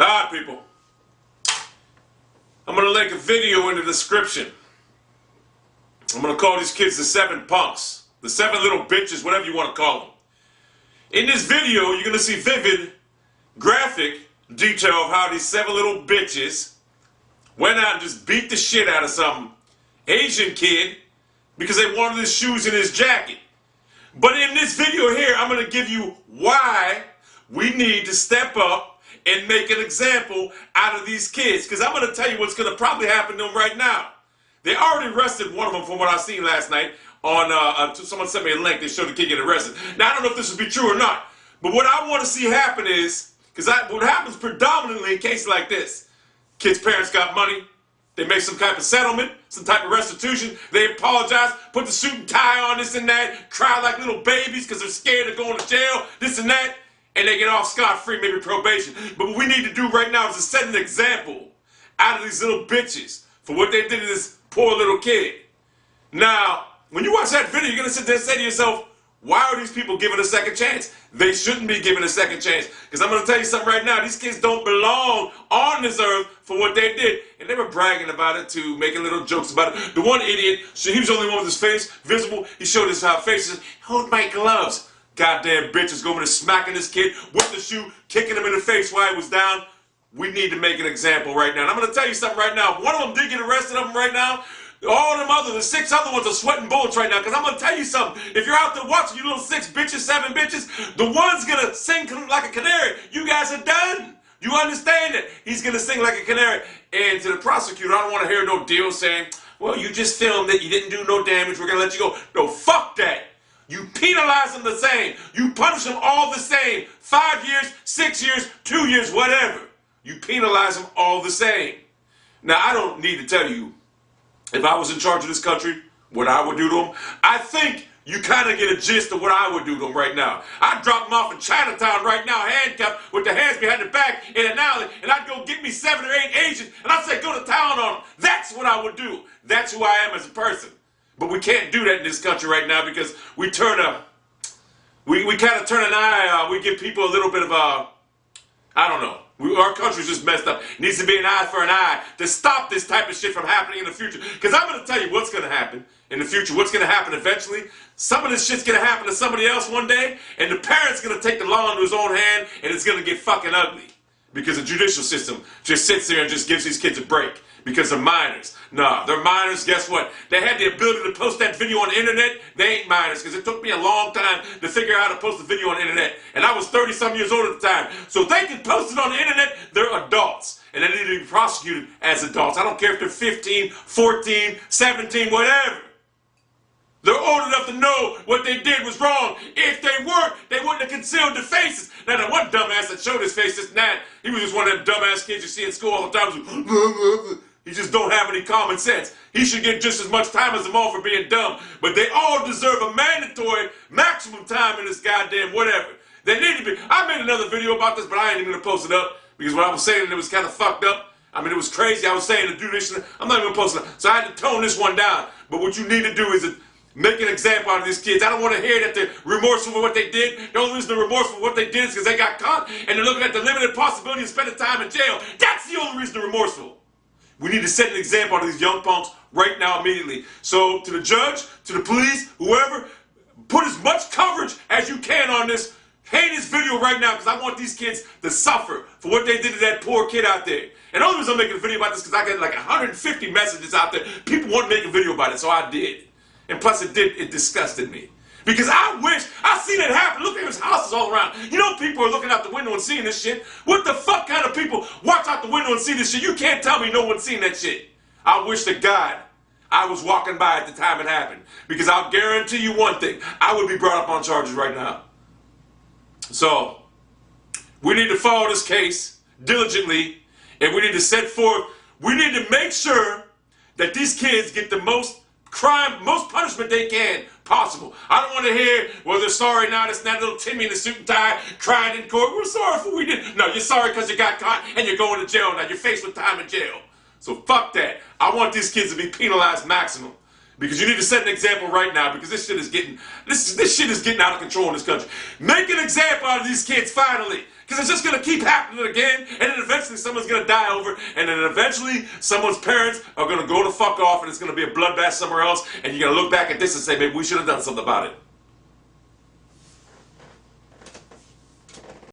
Alright, people. I'm going to link a video in the description. I'm going to call these kids the 7 punks. The 7 little bitches, whatever you want to call them. In this video, you're going to see vivid, graphic detail of how these 7 little bitches went out and just beat the shit out of some Asian kid because they wanted his shoes and his jacket. But in this video here, I'm going to give you why we need to step up and make an example out of these kids. Because I'm going to tell you what's going to probably happen to them right now. They already arrested one of them from what I seen last night on, someone sent me a link, they showed the kid get arrested. Now, I don't know if this would be true or not. But what I want to see happen is, because what happens predominantly in cases like this, kids' parents got money, they make some type of settlement, some type of restitution, they apologize, put the suit and tie on, this and that, cry like little babies because they're scared of going to jail, this and that, and they get off scot-free, maybe probation. But what we need to do right now is to set an example out of these little bitches for what they did to this poor little kid. Now, when you watch that video, you're going to sit there and say to yourself, why are these people given a second chance? They shouldn't be given a second chance. Because I'm going to tell you something right now. These kids don't belong on this earth for what they did. And they were bragging about it too, making little jokes about it. The one idiot, he was the only one with his face visible. He showed his face. He said, hold my gloves. Goddamn bitches going to smacking this kid with the shoe, kicking him in the face while he was down. We need to make an example right now. And I'm going to tell you something right now. If one of them did get arrested of them right now, all them others, the 6 other ones are sweating bullets right now. Because I'm going to tell you something. If you're out there watching, you little 6 bitches, 7 bitches, the one's going to sing like a canary. You guys are done. You understand it? He's going to sing like a canary. And to the prosecutor, I don't want to hear no deal saying, well, you just filmed it. You didn't do no damage. We're going to let you go. No, fuck that. You penalize them the same. You punish them all the same. 5 years, 6 years, 2 years, whatever. You penalize them all the same. Now, I don't need to tell you, if I was in charge of this country, what I would do to them. I think you kind of get a gist of what I would do to them right now. I'd drop them off in Chinatown right now, handcuffed, with their hands behind their back in an alley, and I'd go get me 7 or 8 Asians, and I'd say, go to town on them. That's what I would do. That's who I am as a person. But we can't do that in this country right now because we kind of turn an eye, we give people a little bit of a, I don't know. Our country's just messed up. It needs to be an eye for an eye to stop this type of shit from happening in the future. Because I'm going to tell you what's going to happen in the future. What's going to happen eventually. Some of this shit's going to happen to somebody else one day. And the parent's going to take the law into his own hand. And it's going to get fucking ugly. Because the judicial system just sits there and just gives these kids a break. Because they're minors. Nah, they're minors. Guess what? They had the ability to post that video on the internet. They ain't minors. Because it took me a long time to figure out how to post a video on the internet. And I was 30-some years old at the time. So if they can post it on the internet, they're adults. And they need to be prosecuted as adults. I don't care if they're 15, 14, 17, whatever. They're old enough to know what they did was wrong. If they weren't, they wouldn't have concealed their faces. Now, that one dumbass that showed his face, this and that, he was just one of them dumbass kids you see in school all the time. He just don't have any common sense. He should get just as much time as them all for being dumb. But they all deserve a mandatory maximum time in this goddamn whatever. They need to be. I made another video about this, but I ain't even going to post it up. Because what I was saying, it was kind of fucked up. I mean, it was crazy. I was saying to do this. I'm not even going to post it up. So I had to tone this one down. But what you need to do is make an example out of these kids. I don't want to hear that they're remorseful for what they did. The only reason they're remorseful for what they did is because they got caught and they're looking at the limited possibility of spending time in jail. That's the only reason they're remorseful. We need to set an example out of these young punks right now, immediately. So to the judge, to the police, whoever, put as much coverage as you can on this heinous video right now because I want these kids to suffer for what they did to that poor kid out there. And the only reason I'm making a video about this because I got like 150 messages out there. People want to make a video about it, so I did. And plus it disgusted me. Because I seen it happen. Look at his houses all around. You know people are looking out the window and seeing this shit. What the fuck kind of people watch out the window and see this shit? You can't tell me no one's seen that shit. I wish to God I was walking by at the time it happened. Because I'll guarantee you one thing. I would be brought up on charges right now. So, we need to follow this case diligently. And we need to set forth, we need to make sure that these kids get the most punishment they can possible. I don't want to hear, well, they're sorry now, that's that little Timmy in the suit and tie crying in court. We're sorry for what we did. No, you're sorry because you got caught and you're going to jail now. You're faced with time in jail. So fuck that. I want these kids to be penalized maximum. Because you need to set an example right now, because this shit is getting out of control in this country. Make an example out of these kids finally. Because it's just going to keep happening again, and then eventually someone's going to die over, and then eventually someone's parents are going to go the fuck off, and it's going to be a bloodbath somewhere else, and you're going to look back at this and say, maybe we should have done something about it.